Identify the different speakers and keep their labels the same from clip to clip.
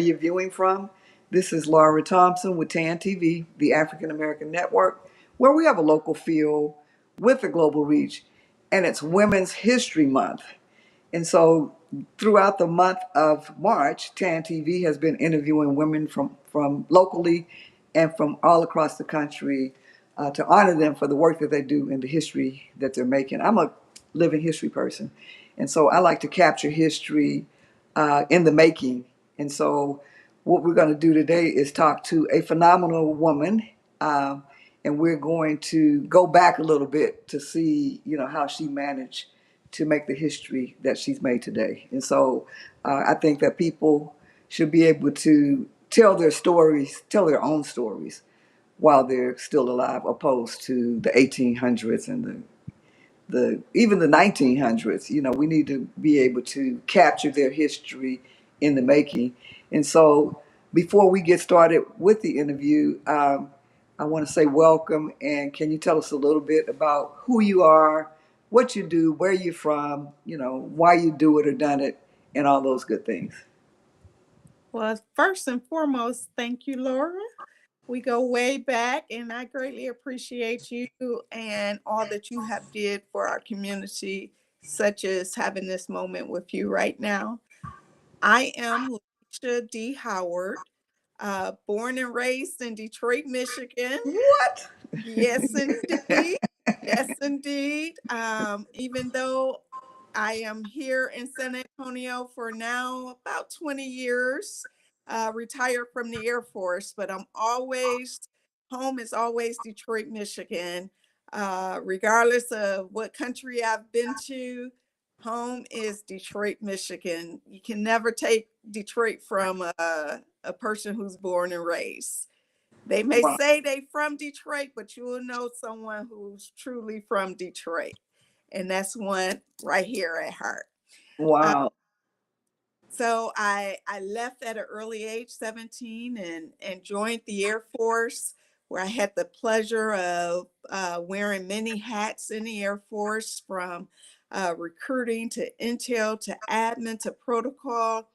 Speaker 1: you're viewing from. This is Laura Thompson with TAAN TV, the African American Network, where we have a local feel with a global reach, and it's Women's History Month. And so throughout the month of March, TAN TV has been interviewing women from locally and from all across the country to honor them for the work that they do and the history that they're making. I'm a living history person, and so I like to capture history in the making. And so what we're going to do today is talk to a phenomenal woman. And we're going to go back a little bit to see, how she managed to make the history that she's made today. And so I think that people should be able to tell their stories, tell their own stories while they're still alive, opposed to the 1800s and the even the 1900s. We need to be able to capture their history in the making. And so before we get started with the interview, I want to say welcome, and can you tell us a little bit about who you are, what you do, where you're from, why you do it or done it, and all those good things.
Speaker 2: Well, first and foremost, thank you, Laura. We go way back, and I greatly appreciate you and all that you have did for our community, such as having this moment with you right now. I am LaKeisha D. Howard, born and raised in Detroit, Michigan.
Speaker 1: What?
Speaker 2: Yes, indeed. Yes, indeed. Even though I am here in San Antonio for now about 20 years, retired from the Air Force, but home is always Detroit, Michigan. Regardless of what country I've been to, home is Detroit, Michigan. You can never take Detroit from a person who's born and raised. They may
Speaker 1: Wow.
Speaker 2: say they from Detroit, but you will know someone who's truly from Detroit. And that's one right here at heart. Uh,
Speaker 1: Wow.
Speaker 2: so I left at an early age, 17, and joined the Air Force, where I had the pleasure of wearing many hats in the Air Force, from recruiting to intel to admin to protocol.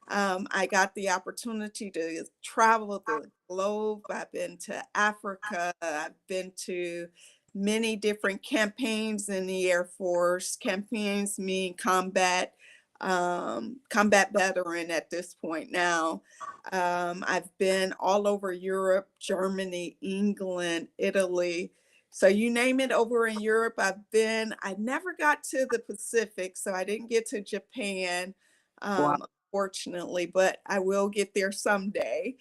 Speaker 2: I got the opportunity to travel the globe. I've been to Africa. I've been to many different campaigns in the Air Force. Campaigns mean combat veteran at this point now. I've been all over Europe, Germany, England, Italy. So you name it, over in Europe, I've been. I never got to the Pacific, so I didn't get to Japan.
Speaker 1: Wow.
Speaker 2: Unfortunately, but I will get there someday.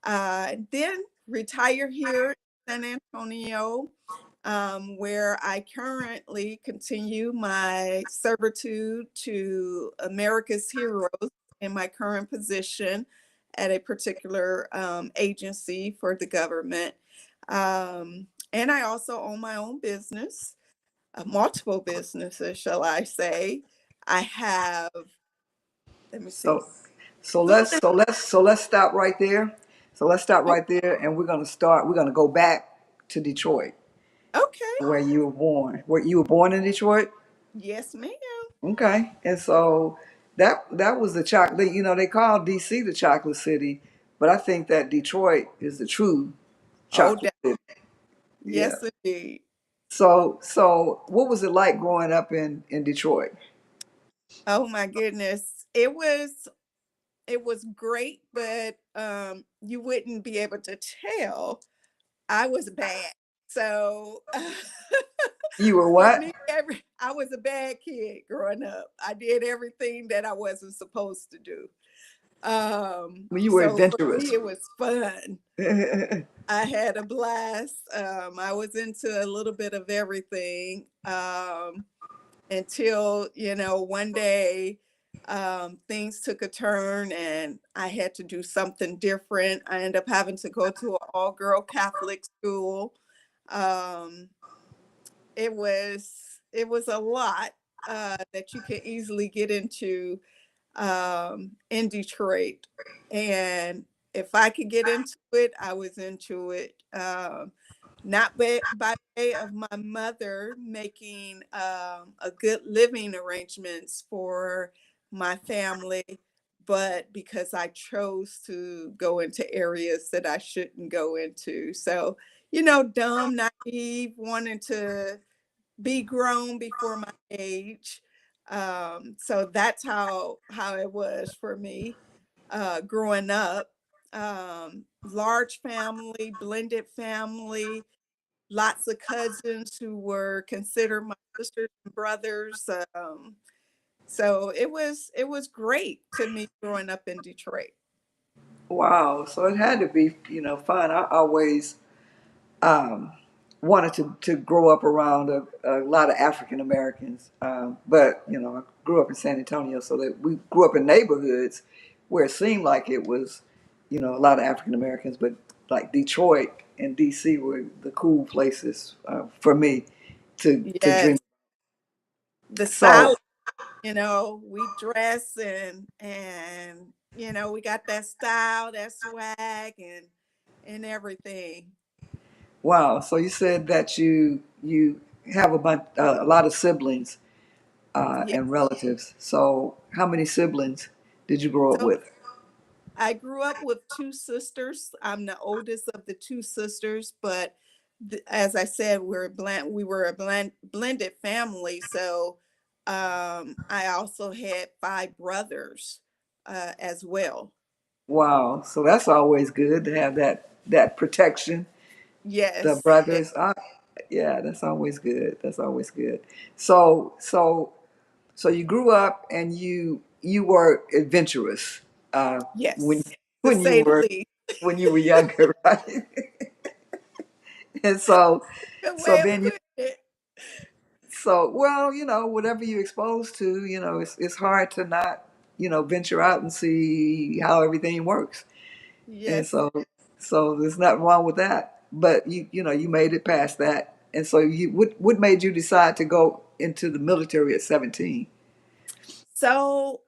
Speaker 2: Then retire here in San Antonio, where I currently continue my servitude to America's heroes in my current position at a particular agency for the government. And I also own my own business, multiple businesses, shall I say. I have, let me see,
Speaker 1: So so
Speaker 2: food.
Speaker 1: let's stop right there. So let's stop right there, and we're gonna go back to Detroit,
Speaker 2: Okay.
Speaker 1: where you were born. Where you were born in Detroit?
Speaker 2: Yes, ma'am.
Speaker 1: Okay. And so that was the chocolate. They call DC the chocolate city, but I think that Detroit is the true
Speaker 2: Oh,
Speaker 1: chocolate city. Yeah.
Speaker 2: yes, indeed.
Speaker 1: So what was it like growing up in Detroit?
Speaker 2: Oh my goodness. It was great, but you wouldn't be able to tell. I was bad. So
Speaker 1: You were
Speaker 2: for
Speaker 1: what?
Speaker 2: me, I was a bad kid growing up. I did everything that I wasn't supposed to do.
Speaker 1: Well, you were
Speaker 2: So for
Speaker 1: adventurous.
Speaker 2: me, it was fun. I had a blast. I was into a little bit of everything, until, one day, things took a turn and I had to do something different. I ended up having to go to an all-girl Catholic school. Um, it was a lot that you can easily get into in Detroit. And if I could get into it, I was into it. Not by way of my mother making a good living arrangements for my family, but because I chose to go into areas that I shouldn't go into. So, dumb, naive, wanting to be grown before my age. So that's how it was for me growing up. Large family, blended family, lots of cousins who were considered my sisters and brothers. So it was great to me growing up in Detroit.
Speaker 1: Wow. So it had to be, fun. I always um, wanted to grow up around a lot of African Americans. But, I grew up in San Antonio, so that we grew up in neighborhoods where it seemed like it was, a lot of African Americans, but like Detroit and DC were the cool places for me to
Speaker 2: Yes,
Speaker 1: dream.
Speaker 2: the
Speaker 1: So,
Speaker 2: style, we dress and we got that style, that swag and everything.
Speaker 1: wow. So you said that you have a lot of siblings
Speaker 2: Yeah.
Speaker 1: and relatives. So how many siblings did you grow up
Speaker 2: So
Speaker 1: with?
Speaker 2: I grew up with two sisters. I'm the oldest of the two sisters, but as I said, we were a blended family. So I also had five brothers as well.
Speaker 1: Wow. So that's always good to have that protection. The
Speaker 2: Yes.
Speaker 1: brothers. Yeah, that's always good. That's always good. So you grew up and you were adventurous when
Speaker 2: Yes, to
Speaker 1: when you
Speaker 2: say the
Speaker 1: were
Speaker 2: least.
Speaker 1: when you were younger, right? And
Speaker 2: Good
Speaker 1: so
Speaker 2: way of
Speaker 1: then
Speaker 2: putting it.
Speaker 1: well, whatever you're exposed to, it's hard to not, venture out and see how everything works. And
Speaker 2: Yes.
Speaker 1: so there's nothing wrong with that. But you made it past that. And so what made you decide to go into the military at 17?
Speaker 2: So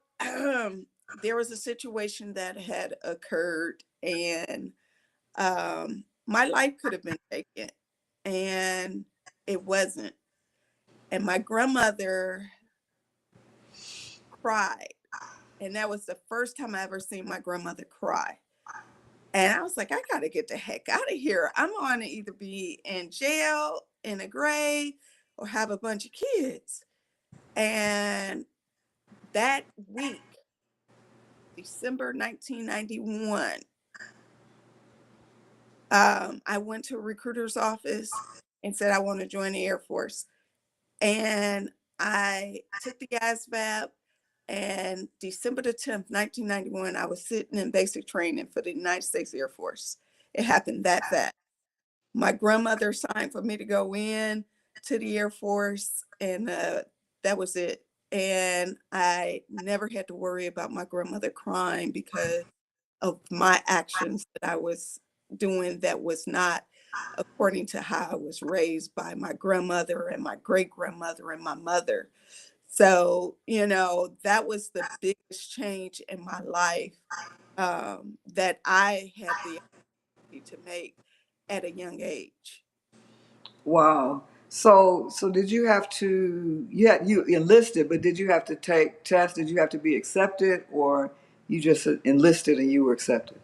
Speaker 2: there was a situation that had occurred, and my life could have been taken, and it wasn't. And my grandmother cried, and that was the first time I ever seen my grandmother cry. And I was like, I gotta get the heck out of here. I'm going to either be in jail, in a grave, or have a bunch of kids. And that week, December 1991, I went to a recruiter's office and said I want to join the Air Force. And I took the ASVAB, and December the 10th, 1991, I was sitting in basic training for the United States Air Force. It happened that fast. My grandmother signed for me to go in to the Air Force, and that was it. And I never had to worry about my grandmother crying because of my actions that I was doing that was not according to how I was raised by my grandmother and my great grandmother and my mother. So, that was the biggest change in my life that I had the opportunity to make at a young age.
Speaker 1: Wow. So did you have to, you enlisted, but did you have to take tests? Did you have to be accepted, or you just enlisted and you were accepted?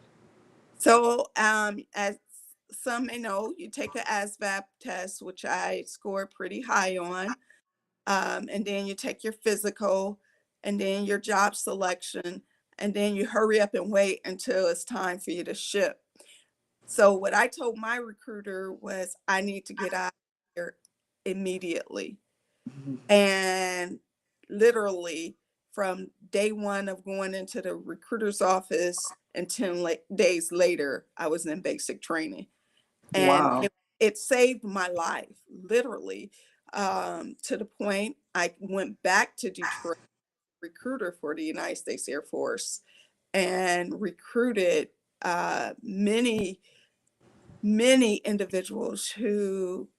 Speaker 2: So, as some may know, you take a ASVAB test, which I scored pretty high on. And then you take your physical, and then your job selection, and then you hurry up and wait until it's time for you to ship. So what I told my recruiter was I need to get out of here immediately. And literally from day one of going into the recruiter's office and 10 days later, I was in basic training. And
Speaker 1: Wow.
Speaker 2: it saved my life, literally, to the point I went back to Detroit, recruiter for the United States Air Force, and recruited many, many individuals who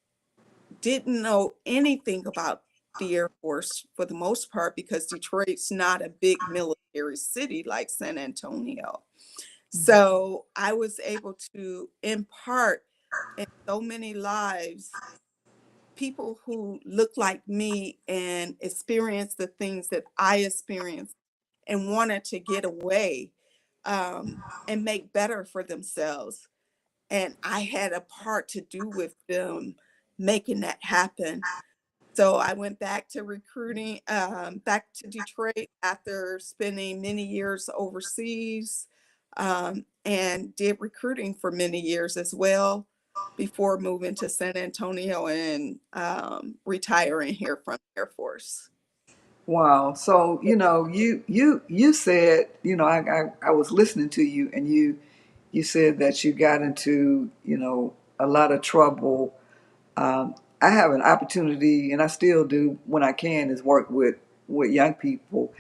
Speaker 2: didn't know anything about the Air Force for the most part because Detroit's not a big military city like San Antonio. So I was able to impart in so many lives people who look like me and experience the things that I experienced and wanted to get away, and make better for themselves. And I had a part to do with them making that happen. So I went back to recruiting, back to Detroit after spending many years overseas, and did recruiting for many years as well before moving to San Antonio and retiring here from the Air Force.
Speaker 1: Wow. So, you said, I was listening to you, and you said that you got into, a lot of trouble. I have an opportunity, and I still do when I can, is work with young people,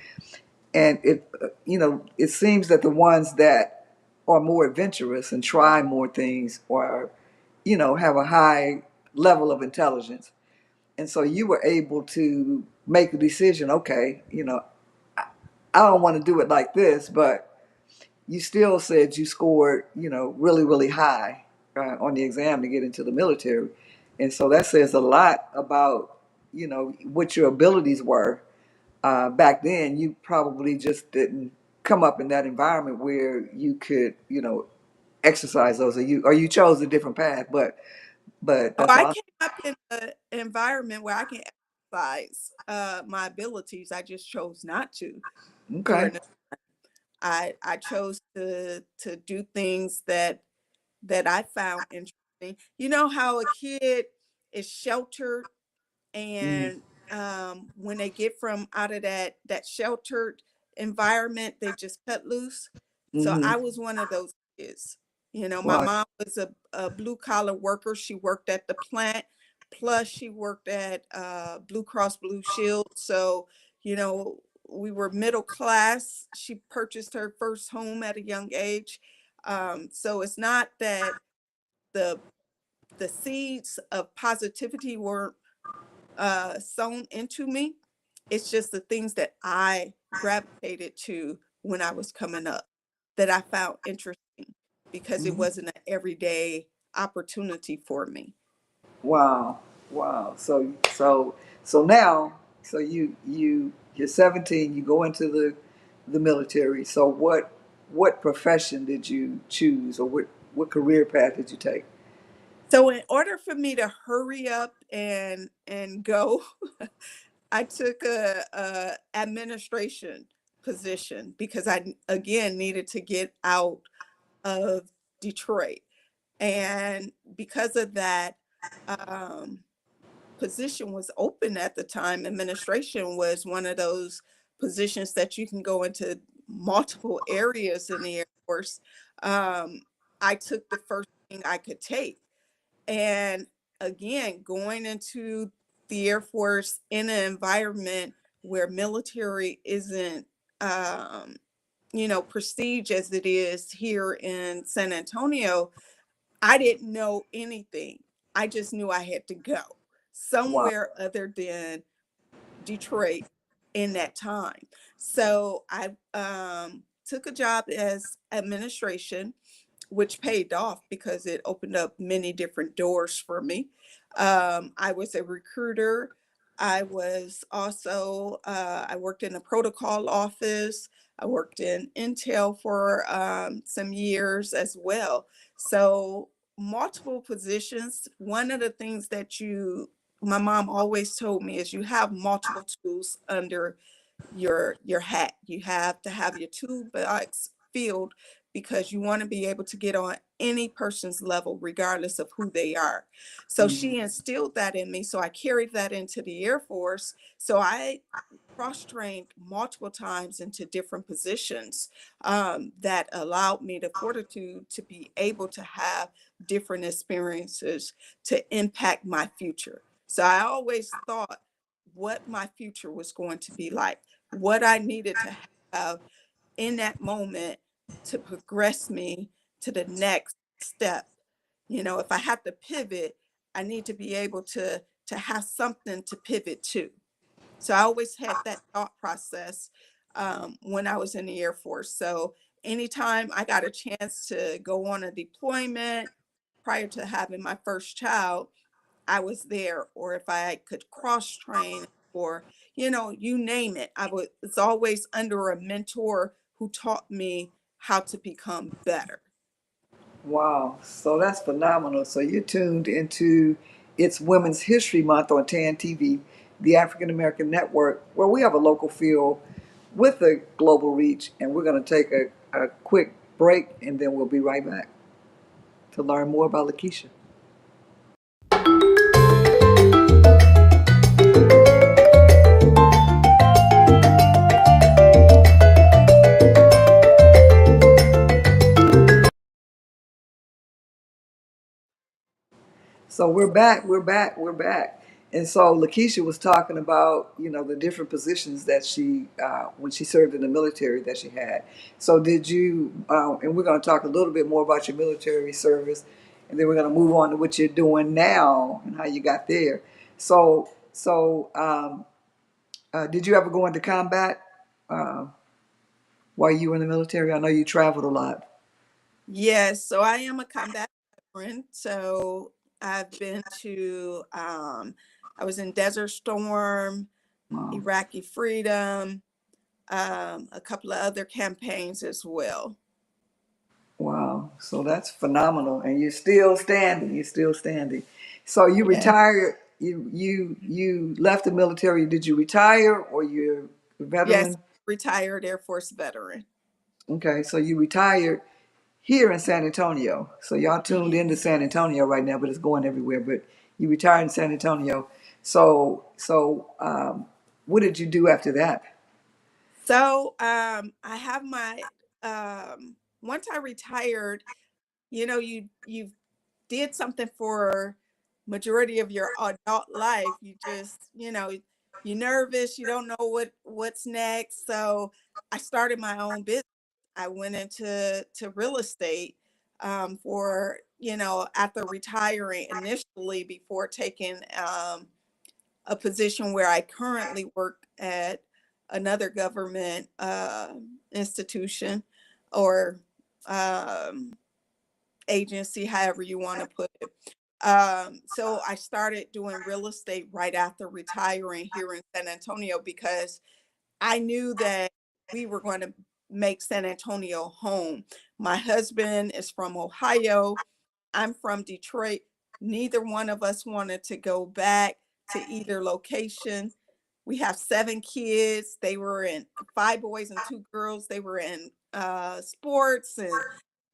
Speaker 1: and it seems that the ones that are more adventurous and try more things, or have a high level of intelligence, and so you were able to make a decision. Okay, I don't want to do it like this, but you still said you scored, really, really high on the exam to get into the military. And so that says a lot about, what your abilities were. Back then, you probably just didn't come up in that environment where you could, exercise those, or you chose a different path. But
Speaker 2: Oh,
Speaker 1: that's
Speaker 2: I
Speaker 1: awesome.
Speaker 2: came up in an environment where I can exercise my abilities. I just chose not to
Speaker 1: Okay.
Speaker 2: during the, I chose to do things that I found interesting. You know how a kid is sheltered,
Speaker 1: Mm-hmm.
Speaker 2: and when they get from out of that sheltered environment, they just cut loose. So
Speaker 1: Mm-hmm.
Speaker 2: I was one of those kids. You know, my
Speaker 1: Wow.
Speaker 2: mom was a blue collar worker. She worked at the plant, plus she worked at Blue Cross Blue Shield. So, you know, we were middle class. She purchased her first home at a young age. So it's not that the the seeds of positivity were sown into me. It's just the things that I gravitated to when I was coming up that I found interesting because it
Speaker 1: Mm-hmm.
Speaker 2: wasn't an everyday opportunity for me.
Speaker 1: Wow, wow. So now, so you're 17. You go into the military. So what profession did you choose, or what career path did you take?
Speaker 2: So in order for me to hurry up and go, I took a administration position because I again needed to get out of Detroit. And because of that, um, position was open at the time. Administration was one of those positions that you can go into multiple areas in the Air Force. Um, I took the first thing I could take. And again, going into the Air Force in an environment where military isn't, um, prestige as it is here in San Antonio, I didn't know anything. I just knew I had to go
Speaker 1: Wow,
Speaker 2: somewhere other than Detroit in that time. So I took a job as administration, which paid off because it opened up many different doors for me. I was a recruiter. I was also, I worked in the protocol office. I worked in Intel for some years as well. So, multiple positions. One of the things that my mom always told me is you have multiple tools under your hat. You have to have your toolbox filled because you want to be able to get on any person's level regardless of who they are. So
Speaker 1: mm-hmm.
Speaker 2: she instilled that in me, so I carried that into the Air Force. So I cross-trained multiple times into different positions, that allowed me the fortitude to be able to have different experiences to impact my future. So I always thought what my future was going to be like, what I needed to have in that moment to progress me to the next step. You know, if I have to pivot, I need to be able to have something to pivot to. So I always had that thought process, when I was in the Air Force. So anytime I got a chance to go on a deployment prior to having my first child, I was there. Or if I could cross train, or you name it. It's always under a mentor who taught me how to become better.
Speaker 1: Wow. So that's phenomenal. So you're tuned into It's Women's History Month on TAAN TV, the African American Network, where we have a local feel with a global reach. And we're going to take a quick break and then we'll be right back to learn more about LaKeisha. So we're back. And so LaKeisha was talking about, the different positions that she, when she served in the military that she had. So did you, and we're going to talk a little bit more about your military service, and then we're going to move on to what you're doing now and how you got there. So did you ever go into combat uh, while you were in the military? I know you traveled a lot.
Speaker 2: Yes, so I am a combat veteran. So I've been to, I was in Desert Storm,
Speaker 1: Wow.
Speaker 2: Iraqi Freedom, a couple of other campaigns as well.
Speaker 1: Wow. So that's phenomenal. And you're still standing. You're still standing. So you
Speaker 2: Yeah.
Speaker 1: retired, you left the military. Did you retire or you're a
Speaker 2: Yes,
Speaker 1: veteran?
Speaker 2: retired Air Force veteran.
Speaker 1: Okay, so you retired here in San Antonio. So y'all tuned
Speaker 2: Yeah.
Speaker 1: into San Antonio right now, but it's going everywhere. But you retired in San Antonio. So what did you do after that?
Speaker 2: So I have once I retired, you did something for majority of your adult life. You just, you're nervous, you don't know what's next. So I started my own business. I went into real estate for, after retiring initially before taking a position where I currently work at another government institution or um, agency, however you want to put it. So I started doing real estate right after retiring here in San Antonio because I knew that we were going to make San Antonio home. My husband is from Ohio. I'm from Detroit. Neither one of us wanted to go back to either location. We have 7 kids. They were in 5 boys and 2 girls. They were in sports, and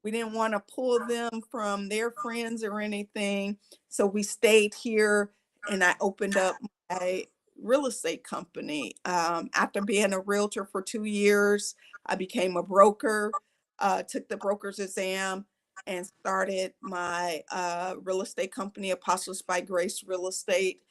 Speaker 2: we didn't want to pull them from their friends or anything. So we stayed here and I opened up my real estate company. After being a realtor for 2 years, I became a broker, took the broker's exam, and started my real estate company, Apostles by Grace Real Estate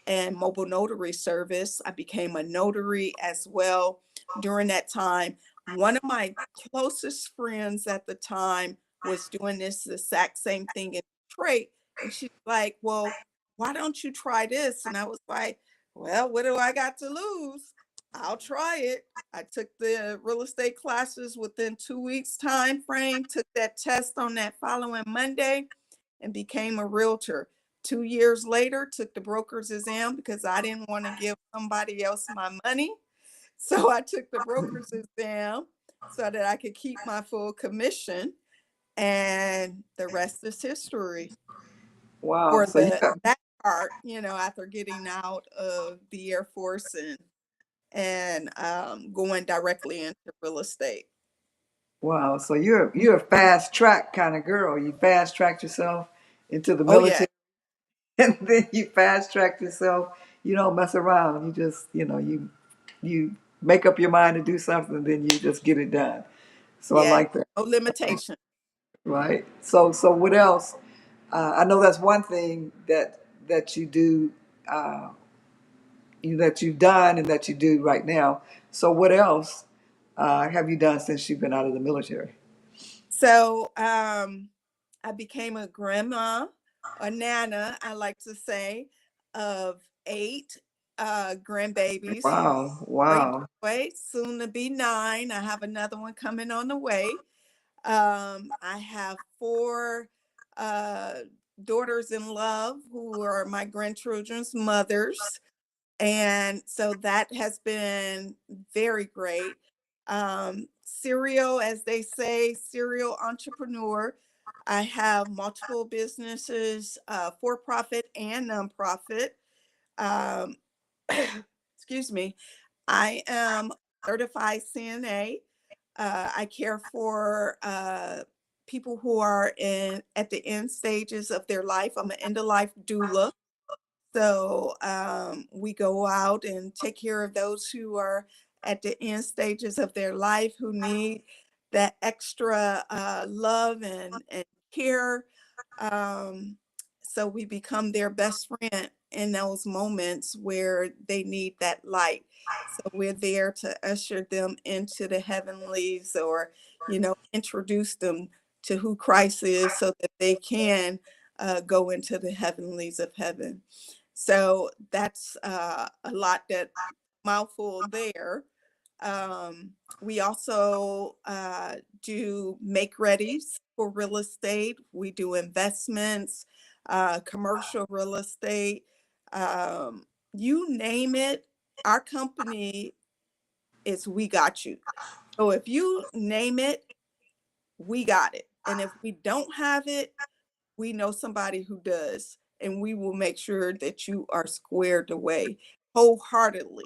Speaker 2: and Mobile Notary Service. I became a notary as well during that time. One of my closest friends at the time was doing this exact same thing in Detroit. And she's like, well, why don't you try this? And I was like, well, what do I got to lose? I'll try it. I took the real estate classes within 2 weeks time frame, took that test on that following Monday, and became a realtor. 2 years later, took the broker's exam because I didn't want to give somebody else my money. So I took the broker's exam so that I could keep my full commission. And the rest is history
Speaker 1: Wow.
Speaker 2: for
Speaker 1: So you got
Speaker 2: that part, after getting out of the Air Force and going directly into real estate.
Speaker 1: wow. So you're a fast track kind of girl. You fast tracked yourself into the
Speaker 2: Oh, yeah.
Speaker 1: military and then you fast track yourself. You don't mess around. You just, you make up your mind to do something, then you just get it done. So I
Speaker 2: Yeah.
Speaker 1: like that,
Speaker 2: No limitation.
Speaker 1: right? So what else? I know that's one thing that you do, that you've done and that you do right now. So what else have you done since you've been out of the military?
Speaker 2: So I became a grandma, a nana, I like to say, of 8 grandbabies.
Speaker 1: Wow,
Speaker 2: 3
Speaker 1: wow,
Speaker 2: boys, soon to be 9. I have another one coming on the way. I have 4 uh, daughters in love who are my grandchildren's mothers. And so that has been very great. Serial, as they say, serial entrepreneur. I have multiple businesses, for profit and nonprofit. Um, excuse me. I am certified CNA. I care for people who are in at the end stages of their life. I'm an end of life doula. So we go out and take care of those who are at the end stages of their life, who need that extra love and care. Um, so we become their best friend in those moments where they need that light. So we're there to usher them into the heavenlies, or, introduce them to who Christ is so that they can go into the heavenlies of heaven. So that's a lot, that mouthful there. We also do make readies for real estate. We do investments, commercial real estate, you name it. Our company is We Gotchu. So if you name it, we got it. And if we don't have it, we know somebody who does, and we will make sure that you are squared away wholeheartedly.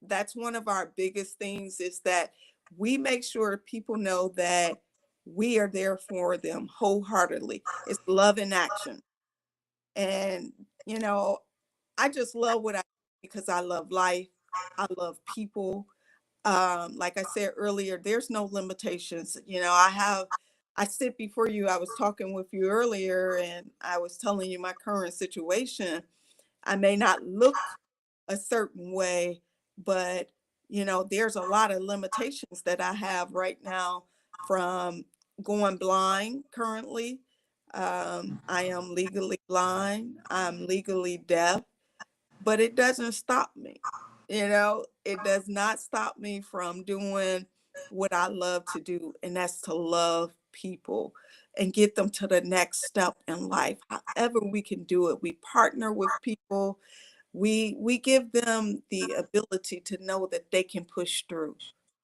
Speaker 2: That's one of our biggest things, is that we make sure people know that we are there for them wholeheartedly. It's love in action. And you know I just love what I do because I love life. I love people. Like I said earlier, there's no limitations. I sit before you. I was talking with you earlier, and I was telling you my current situation. I may not look a certain way, but there's a lot of limitations that I have right now, from going blind currently. I am legally blind. I'm legally deaf, but it doesn't stop me. It does not stop me from doing what I love to do, and that's to love people and get them to the next step in life. However we can do it, we partner with people. We give them the ability to know that they can push through.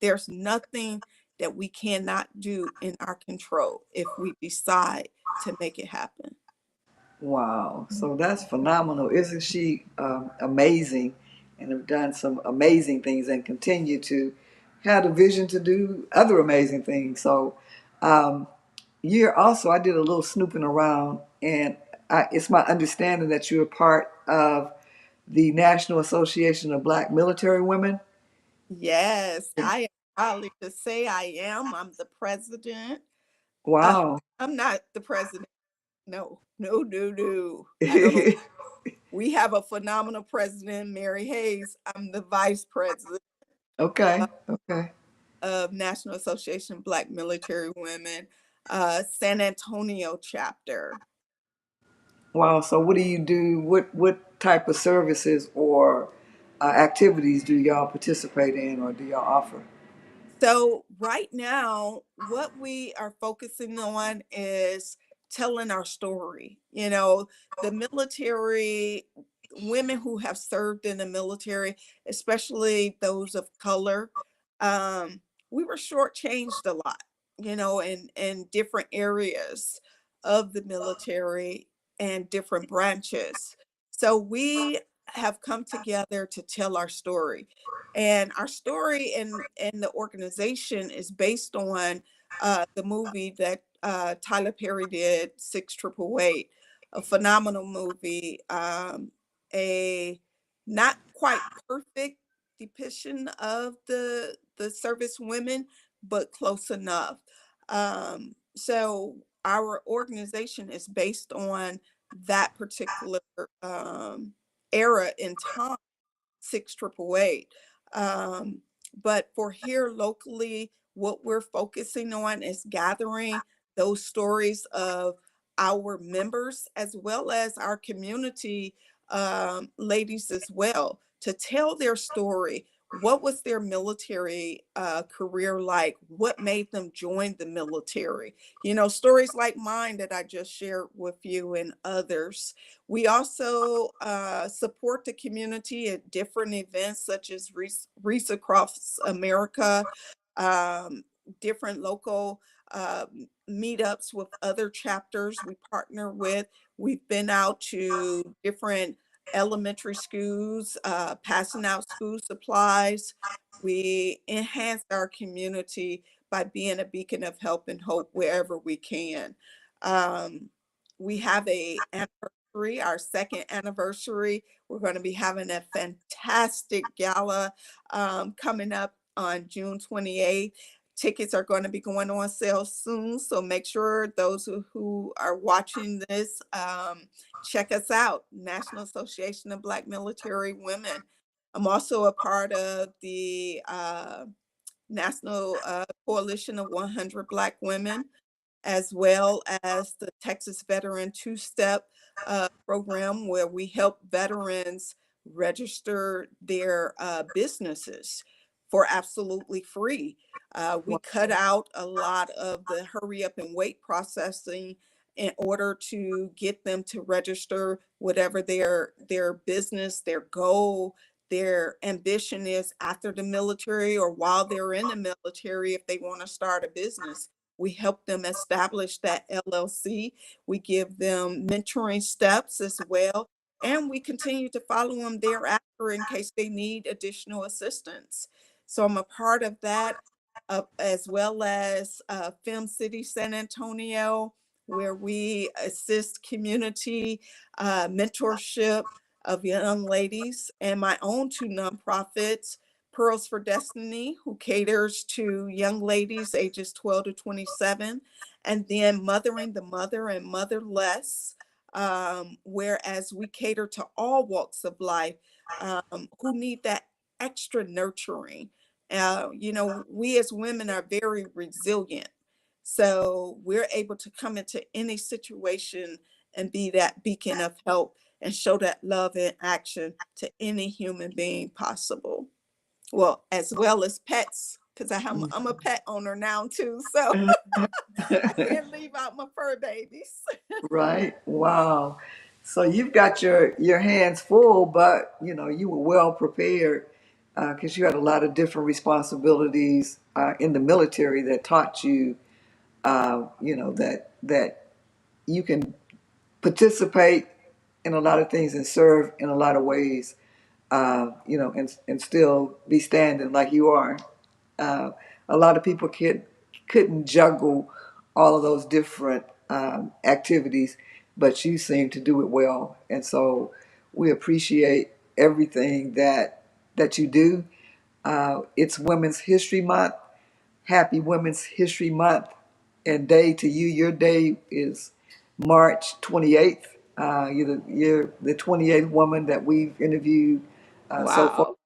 Speaker 2: There's nothing that we cannot do in our control if we decide to make it happen.
Speaker 1: Wow. So that's phenomenal. Isn't she amazing, and have done some amazing things and continue to have the vision to do other amazing things. So um, you're also, I did a little snooping around, and it's my understanding that you're part of the National Association of Black Military Women.
Speaker 2: Yes, I am proudly to say I am. I'm the president. Uh,
Speaker 1: Wow.
Speaker 2: I'm not the president. No, no, no, no. I don't know. We have a phenomenal president, Mary Hayes. I'm the vice president
Speaker 1: Okay. Okay.
Speaker 2: of National Association of Black Military Women, San Antonio chapter.
Speaker 1: Wow. So what do you do? What type of services or activities do y'all participate in, or do y'all offer?
Speaker 2: So right now, what we are focusing on is telling our story. The military, women who have served in the military, especially those of color, um, we were shortchanged a lot, in different areas of the military and different branches. So we have come together to tell our story, and our story in the organization is based on the movie that Tyler Perry did, 6 888, a phenomenal movie, a not quite perfect depiction of the service women, but close enough. So our organization is based on that particular era in time, 6 888. But for here locally, what we're focusing on is gathering those stories of our members, as well as our community ladies as well, to tell their story. what was their military career like? What made them join the military? You know, stories like mine that I just shared with you and others. We also support the community at different events such as Reese Across America, um, different local uh, meetups with other chapters we partner with. We've been out to different elementary schools, passing out school supplies. We enhance our community by being a beacon of help and hope wherever we can. Um, we have a anniversary, our second anniversary. We're going to be having a fantastic gala coming up on June 28th. Tickets are going to be going on sale soon, so make sure those who are watching this check us out, National Association of Black Military Women. I'm also a part of the National Coalition of 100 Black Women, as well as the Texas Veteran Two-Step program, where we help veterans register their businesses for absolutely free. We cut out a lot of the hurry up and wait processing in order to get them to register whatever their business, their goal, their ambition is after the military or while they're in the military if they want to start a business. We help them establish that LLC. We give them mentoring steps as well. And we continue to follow them thereafter in case they need additional assistance. So I'm a part of that, as well as Film City San Antonio, where we assist community mentorship of young ladies, and my own two nonprofits, Pearls for Destiny, who caters to young ladies ages 12 to 27, and then Mothering the Mother and Motherless, whereas we cater to all walks of life who need that extra nurturing. You know, we as women are very resilient. So we're able to come into any situation and be that beacon of help and show that love in action to any human being possible. Well, as well as pets, because I'm a pet owner now too. So I can't leave out my fur babies.
Speaker 1: Right. Wow. So you've got your hands full, but you know you were well prepared because you had a lot of different responsibilities in the military that taught you, you know, that you can participate in a lot of things and serve in a lot of ways, you know, and still be standing like you are. Uh, a lot of people couldn't juggle all of those different activities, but you seem to do it well, and so we appreciate everything that you do. It's Women's History Month. Happy Women's History Month and day to you. Your day is March 28th. You're the 28th woman that we've interviewed so far,
Speaker 2: Wow.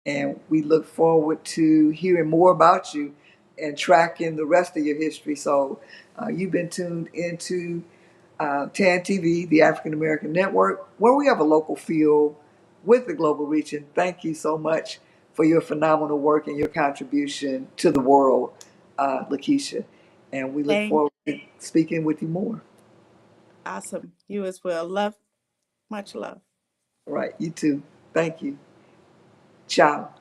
Speaker 1: and we look forward to hearing more about you and tracking the rest of your history. So you've been tuned into TAAN TV, the African American Network, where we have a local feel with the global reach. And thank you so much for your phenomenal work and your contribution to the world, LaKeisha. And we look
Speaker 2: Thank
Speaker 1: forward to speaking with you more.
Speaker 2: Awesome. You as well. Love, much love.
Speaker 1: All right, you too. Thank you. Ciao.